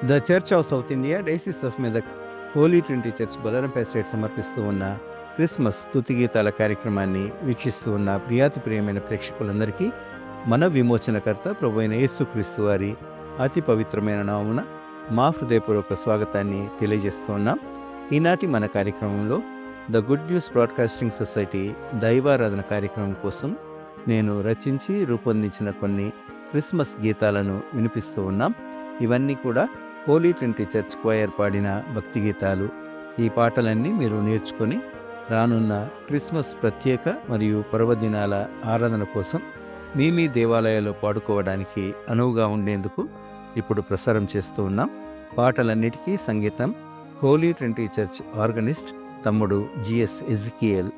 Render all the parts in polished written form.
The Church of South India Diocese of Medak Holy Trinity Church బొలరంపై state సమర్పిస్తూ ఉన్న Christmas స్తుతి గీతాల కార్యక్రమాన్ని వీక్షిస్తూ ఉన్న ప్రియాతి ప్రియమైన ప్రేక్షకులందరికీ మన విమోచనకర్త ప్రభు అయిన యేసుక్రీస్తు వారి అతి పవిత్రమైన నామున మా హృదయపూర్వక స్వాగతాన్ని తెలియజేస్తూ ఉన్నాం. ఈనాటి మన కార్యక్రమంలో the good news broadcasting society దైవారాధన కార్యక్రమం కోసం నేను రచించి రూపొందించిన కొన్ని క్రిస్మస్ గీతాలను వినిపిస్తూ ఉన్నాం. ఇవన్నీ కూడా హోలీ ట్రినిటీ చర్చ్ క్వైర్ పాడిన భక్తి గీతాలు. ఈ పాటలన్నీ మీరు నేర్చుకొని రానున్న క్రిస్మస్ ప్రత్యేక మరియు పర్వదినాల ఆరాధన కోసం మీ దేవాలయాల్లో పాడుకోవడానికి అనువుగా ఉండేందుకు ఇప్పుడు ప్రసారం చేస్తూ ఉన్నాం. పాటలన్నిటికీ సంగీతం హోలీ ట్రినిటీ చర్చ్ ఆర్గనిస్ట్ తమ్ముడు జిఎస్ ఎజికియేల్.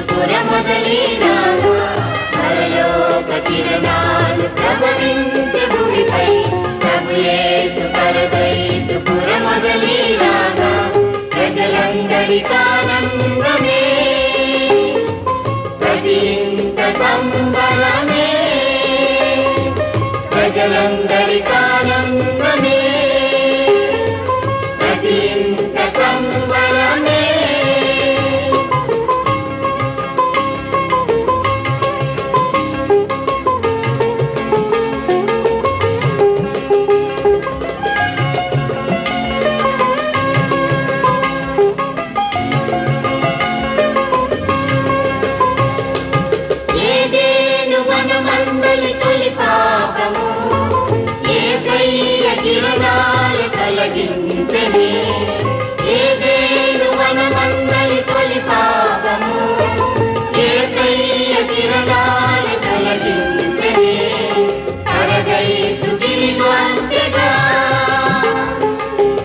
పురమొదలిరాగా పరలోక కిరణాలు ప్రభవించే భూమిపై ప్రభు యేసు పరదైసు పురమొదలిరాగా ప్రజలందరికానందమే ప్రతి ఇంట సంబరమే ప్రజలందరికానందమే ప్రతి ఇంట సంబరమే కిరణాలు తొలగించని ఏదేను వనమందలి తొలి పాపము యేసయ్య కిరణాలు తొలగించని పరదైసు తిరిగి వంచెగా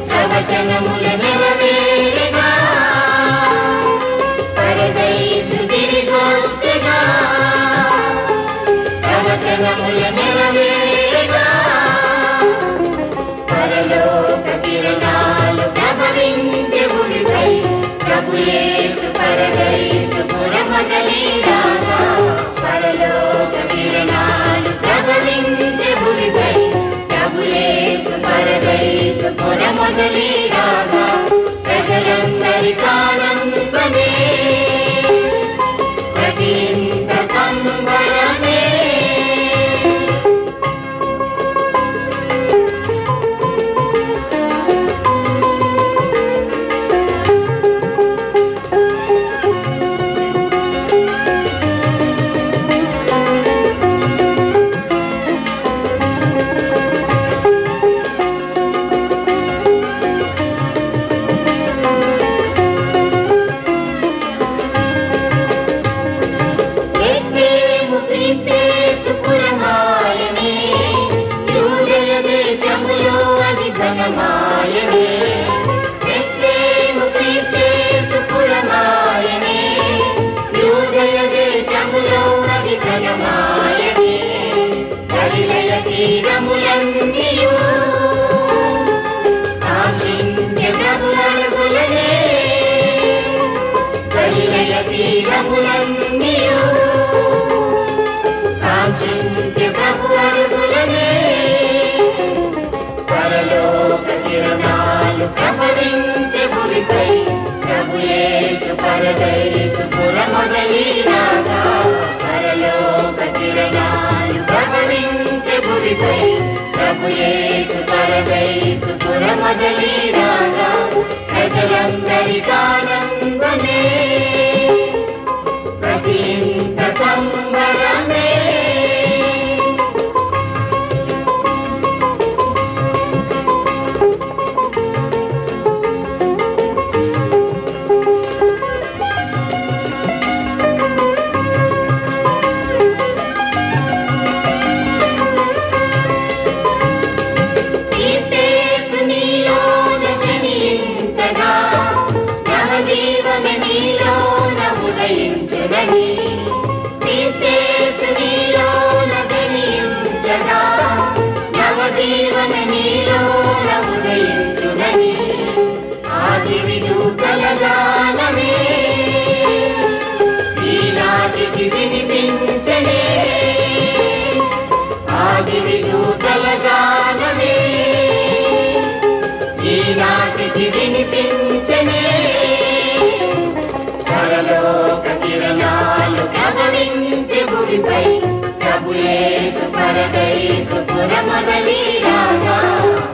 ప్రవచనముల నెరవేరుగా పరదైసు తిరిగి వంచెగా ప్రవచనముల నెరవేరుగా పరలోక కిరణాలు ప్రభవించే భూమిపై ప్రభు యేసు పరదైసు పురమొదలిరాగా పరలోక కిరణాలు ప్రభవించే భూమిపై ప్రభు యేసు పరదైసు పురమొదలిరాగా ప్రజలందరికానందమే ప్రతి ఇంట సంబరమే తీరములన్నీయు ఆశించే ప్రభువడుగులనే గలిలయ తీరములన్నీయు ఆశించే ప్రభువడుగులనే పరలోక కిరణాలు ప్రభవించే భూమిపై ప్రభు యేసు పరదైసు పురమొదలిరాగా పరలోక కిరణాలు ప్రభవించే భూమిపై ప్రభు యేసు పరదైసు పురమొదలిరాగా ప్రజలందరికానందమే ప్రతి ఇంట సంబరమే నవజీవన నీలోన ఉదయించునని ఆది విదూతల గానమే ఈనాటికి వినిపించనే ఆది విదూతల గానమే ఈనాటికి వినిపించనే పరలోక కిరణాలు ప్రభవించే భూమిపై ప్రభు యేసు పరదైసు పురమొదలిరాగా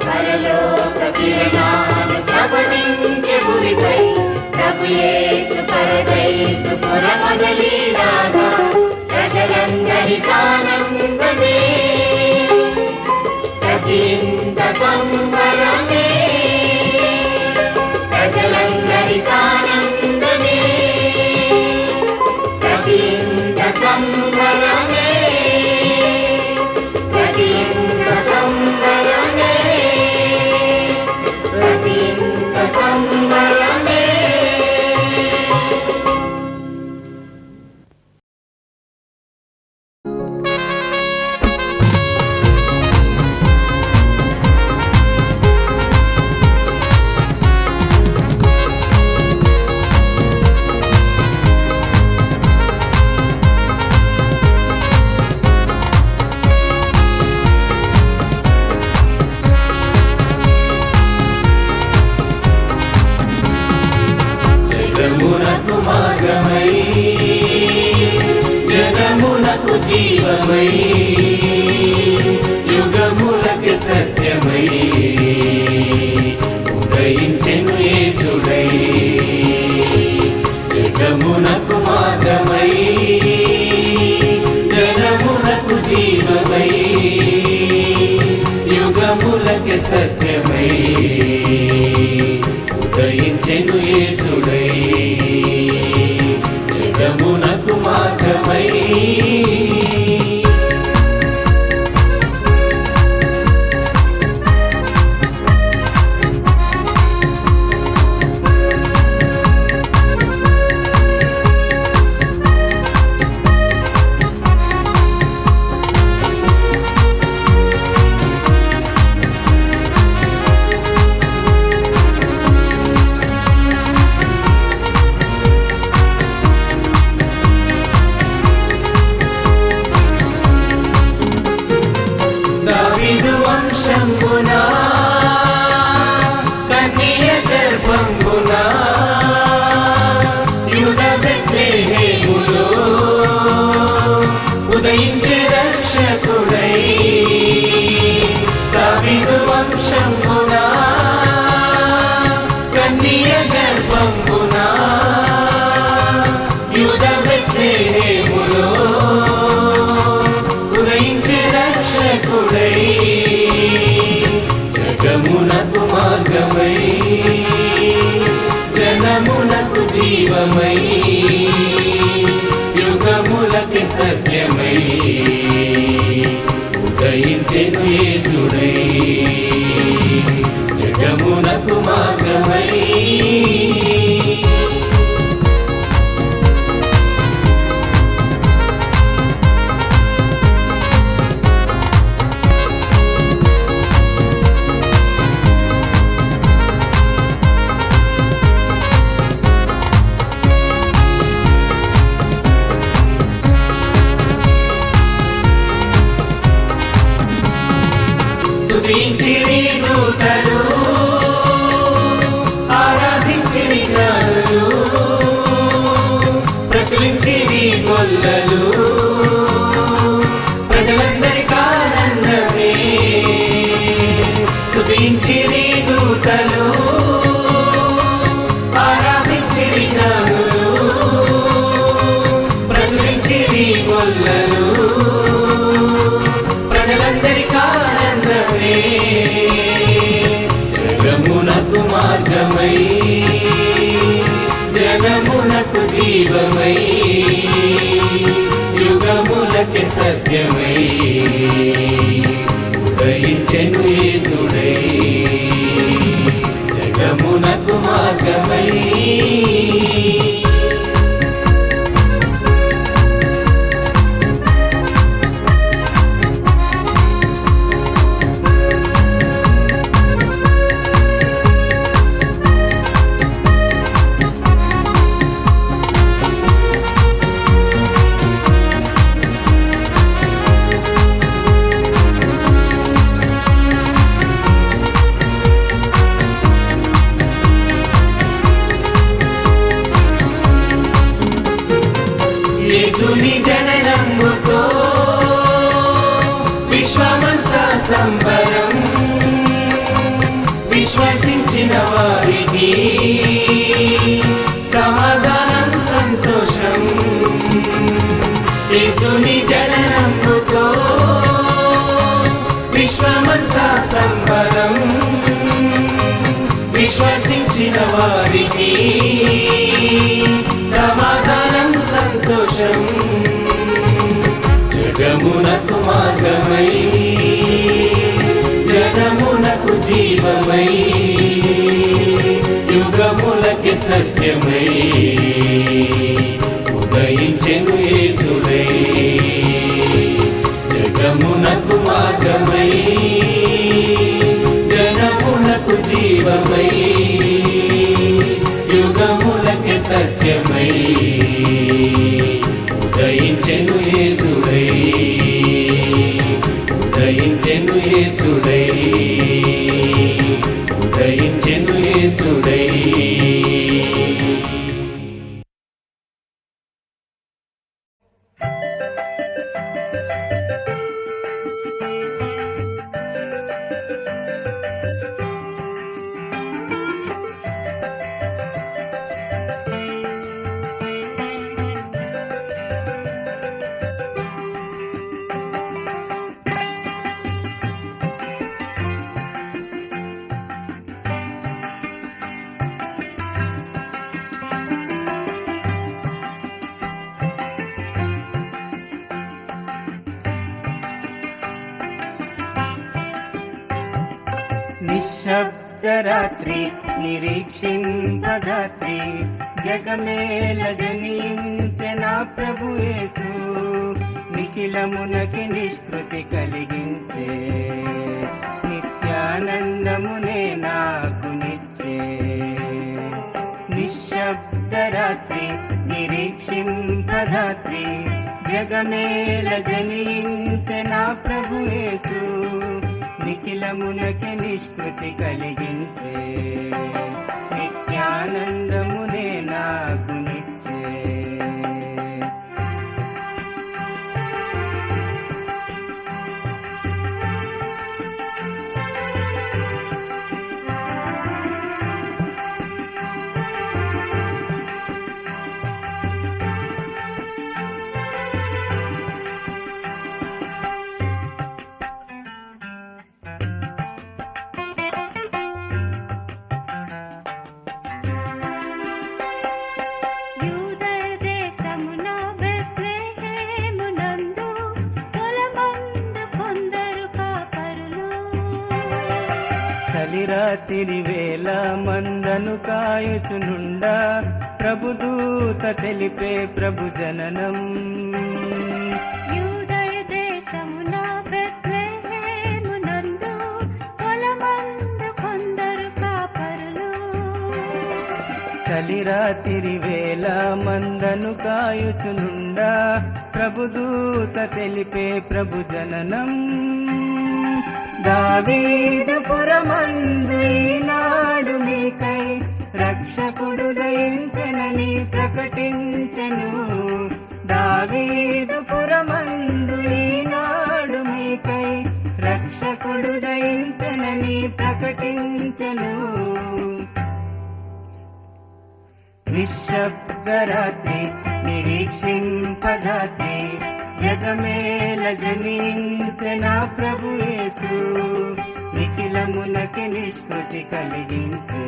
పరలోక కిరణాలు ప్రభవించే భూమిపై ప్రభు యేసు పరదైసు పురమొదలిరాగా ప్రజలందరికానందమే ప్రతి ఇంట సంబరమే ప్రజలందరికానందమే ప్రతి ఇంట సంబరమే ప్రతి ఇంట సంబరమే ప్రతి ఇంట సంబరమే జగమునకు జీవమై యుగములకి సత్యమై ఉదయించెను యేసుడై జగమునకు మార్గమై జనమునకు జీవమై యుగములకి సత్యమై ఉదయించెను యేసుడై జగమునకు మార్గమై దావీదు వంశంబునా కన్య గర్భంబునా యూద బెత్లెహేములో ఉదయించే రక్షకుడై దావీదు వంశంబునా కన్య గర్భంబునా యూద బెత్లెహేములో ఉదయించే రక్షకుడై జగమునకు మార్గమై జనమునకు జీవమై యుగములకి సత్యమై ఉదయించెను యేసుడై జగమునకు మార్గమై స్తుతించిరి దూతలు ఆరాధించిరి జ్ఞానులు ప్రచురించిరి గొల్లలు ప్రజలందరికీ ఆనందమే స్తుతించిరి దూతలు ఆరాధించిరి జ్ఞానులు ప్రచురించిరి గొల్లలు ప్రజలందరికీ ఆనందమే జగమునకు మార్గమై జనమునకు జీవమై యుగములకి సత్యమై ఉదయించెను యేసుడై జగమునకు మార్గమై యేసుని జననముతో విశ్వమంతా సంబరం విశ్వసించిన వారికి సమాధానం సంతోషం యేసుని జననముతో విశ్వమంతా సంబరం విశ్వసించిన వారికి సమాధానం సంతోషం జగమునకు మార్గమై జనమునకు జీవమై యుగములకి సత్యమై ఉదయించెను యేసుడై జగమునకు మార్గమై జనమునకు జీవమై యుగములకి సత్యమై ఉదయించెను యేసుడై ఉదయించెను యేసుడై ఉదయించెను యేసుడై నిశ్శబ్దరాత్రి నిరీక్షింపదాత్రి జగమేల జనించె నా ప్రభు యేసు నిఖిలమునకి నిష్కృతి కలిగించే నిత్యానందమునే నాకు నిచ్చే నిశ్శబ్దరాత్రి నిరీక్షింపదాత్రి జగమేల జనించె నా ప్రభు యేసు నిఖిలమునకి నిష్కృతి కలిగించే నిత్యానందమునే నాకు నిచ్చే చలిరాత్రి వేళ మందను కాయుచునుండా ప్రభుదూత తెలిపే ప్రభు జననం యూదయ దేశమున బెత్లెహేమునందు పొలమందు కొందరు కాపరులు చలిరాత్రి వేళ మందను కాయుచునుండా ప్రభుదూత తెలిపే ప్రభు జననం దావీదు పురమందు ఈనాడు మీకై రక్షకుడు దయించెనని ప్రకటించెను దావీదు పురమందు ఈనాడు మీకై రక్షకుడు దయించెనని ప్రకటించెను నిశ్శబ్దరాత్రి నిరీక్షింపదాత్రి జగమేల జనించె నా ప్రభు యేసు నిఖిలమునకి నిష్కృతి కలిగించే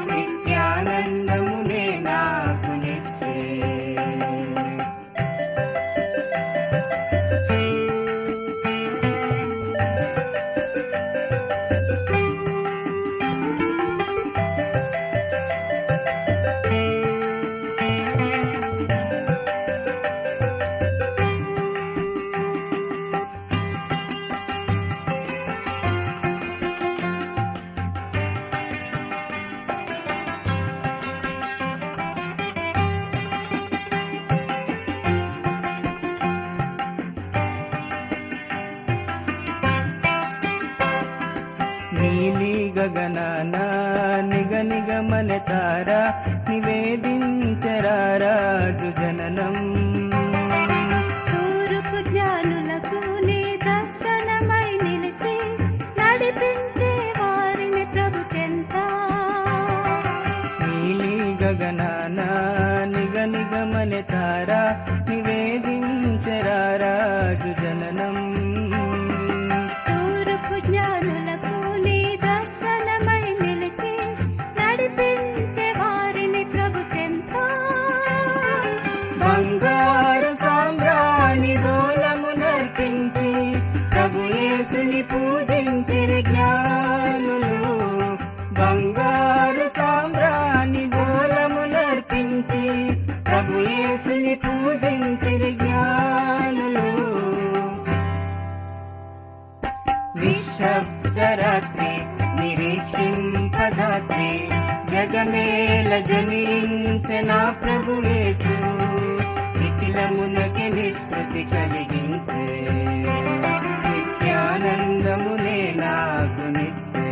నిత్యానందమునే నాకు నిచ్చే నీలి గగనాన నిగ నిగమన తార నివేదించరారాజు జననం తూర్పు జ్ఞానులకు నీ దర్శనమై నిలిచి నడిపించే వారిని ప్రభు చెంత నీలి గగనాన నిగ నిగమన తార నివేదించరారాజు జననం తూర్పు జ్ఞానులకు నీ దర్శనమై నిలిచి నడిపించే వారిని ప్రభు చెంత బంగారు సాంబ్రాణి బోలము నర్పించి ప్రభు యేసుని పూజించిరి జ్ఞానులు బంగారు సాంబ్రాణి బోలము నర్పించి ప్రభు యేసుని పూజించిరి జ్ఞానులు నిశ్శబ్దరాత్రి నిరీక్షింపదాత్రి జగమేల జనించె నా ప్రభు యేసు నిఖిలమునకి నిష్కృతి కలిగించే నిత్యానందమునే నాకు నిచ్చే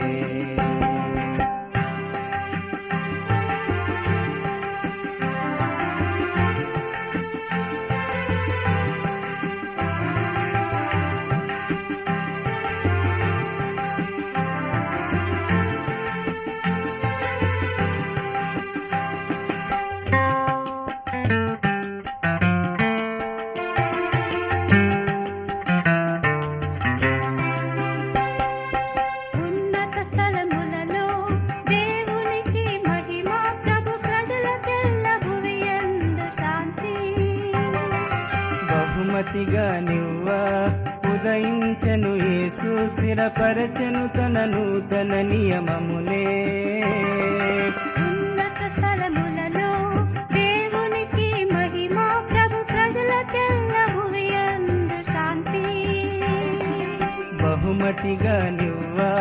బహుమతిగా నివ్వా ఉదయించెను యేసు స్థిరపరచెను తన నూతన నియమములే ఉన్నత స్థలములలో దేవునికి మహిమ ప్రభు ప్రజలకెల్ల భువియందు శాంతి బహుమతిగా నివ్వా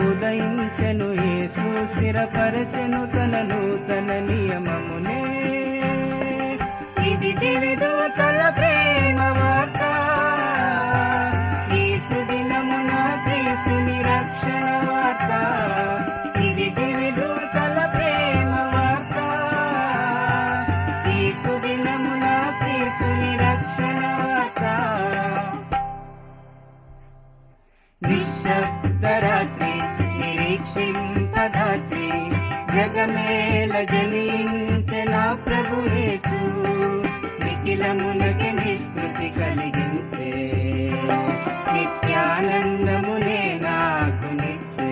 ఉదయించెను యేసు స్థిరపరచెను తన నూతన నియమమునే ఇది దివిదూతల ప్రేమ వార్త ఈ సుదినమున క్రీస్తుని రక్షణ వార్త ఇది దివిదూతల ప్రేమ వార్త ఈ సుదినమున క్రీస్తుని రక్షణ వార్త నిశ్శబ్దరాత్రి నిరీక్షింపదాత్రి జగమేల జనించె నా ప్రభు యేసు నిఖిలమునకి నిష్కృతి కలిగించే నిత్యానందమునే నాకు నిచ్చే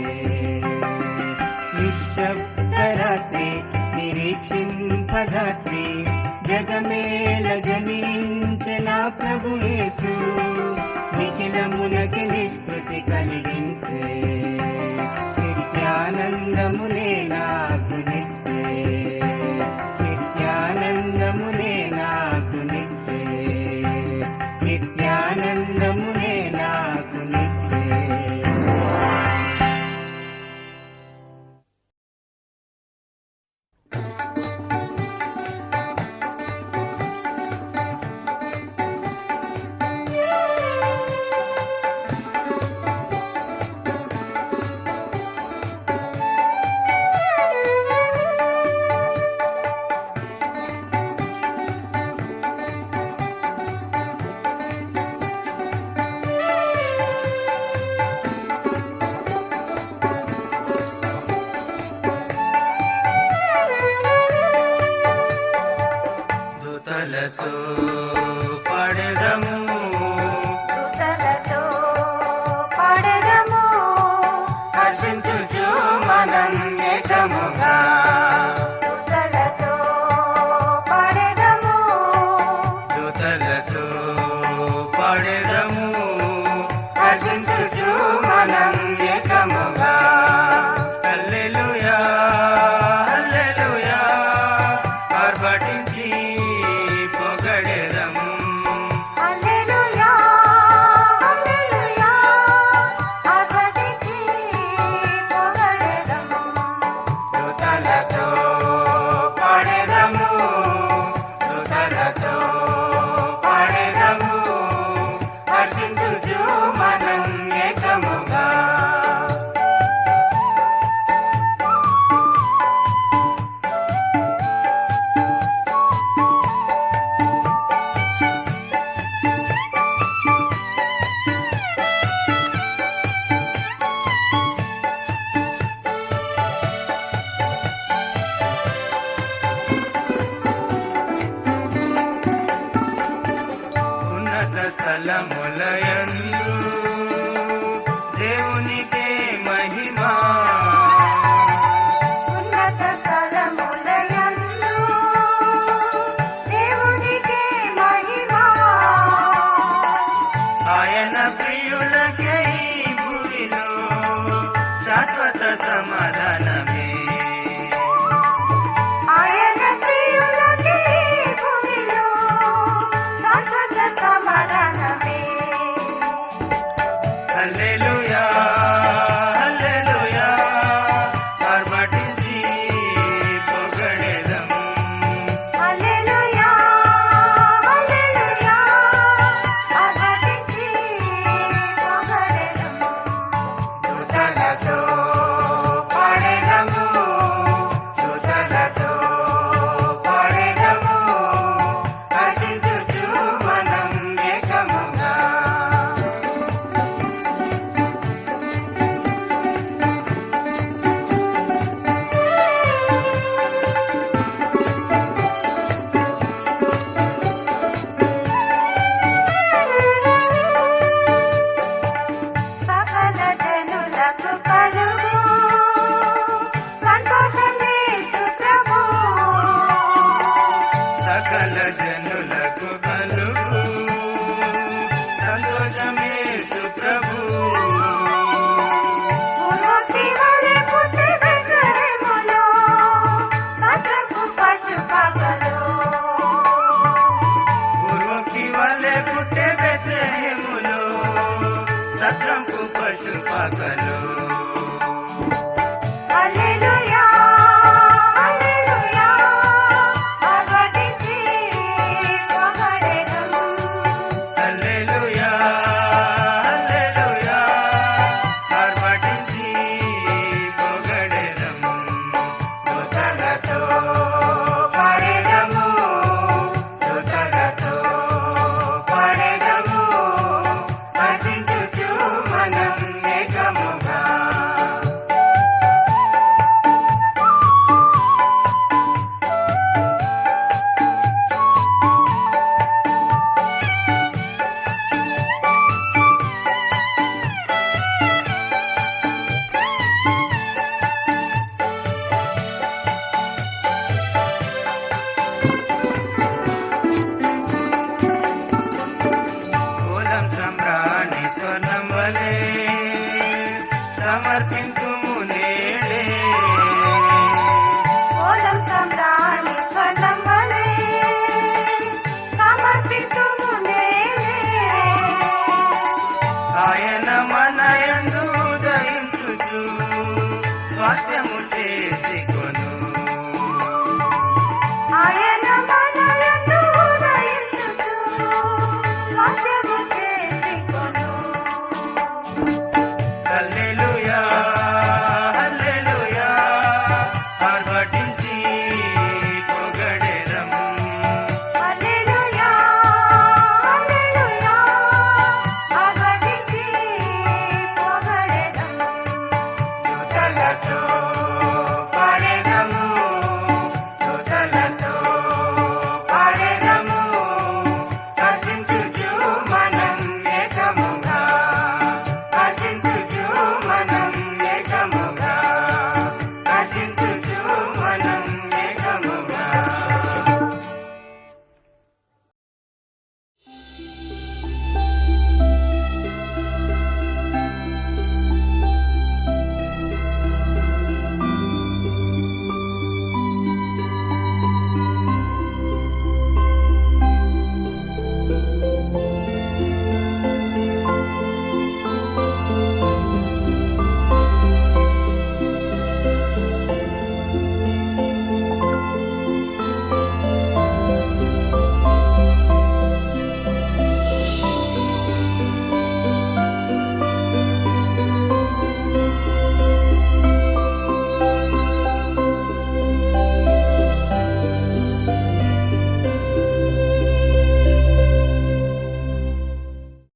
నిశ్శబ్దరాత్రి నిరీక్షింపదాత్రి జగమేల జనించె నా ప్రభు యేసు నిఖిలమునకి నిష్కృతి కలిగించే నిత్యానందమునే నాకు నిచ్చే నిత్యానందమునే నాకు నిచ్చే నిత్యానందమునే నాకు నిచ్చే దూతలతో పాడెదము దూతలతో పాడెదము హర్షించుచు మనం ఏకముగా దూతలతో పాడెదము దూతలతో పాడెదము హర్షించుచు మనం ఏకముగా హల్లెలూయా హల్లెలూయా ఆర్భటించి పొగడెదము హల్లెలూయా హల్లెలూయా ఆర్భటించి పొగడెదము దూతలతో పాడెదము దూతలతో పాడెదము హర్షించుచు మనం ఏకముగా ఉన్నత స్థలముల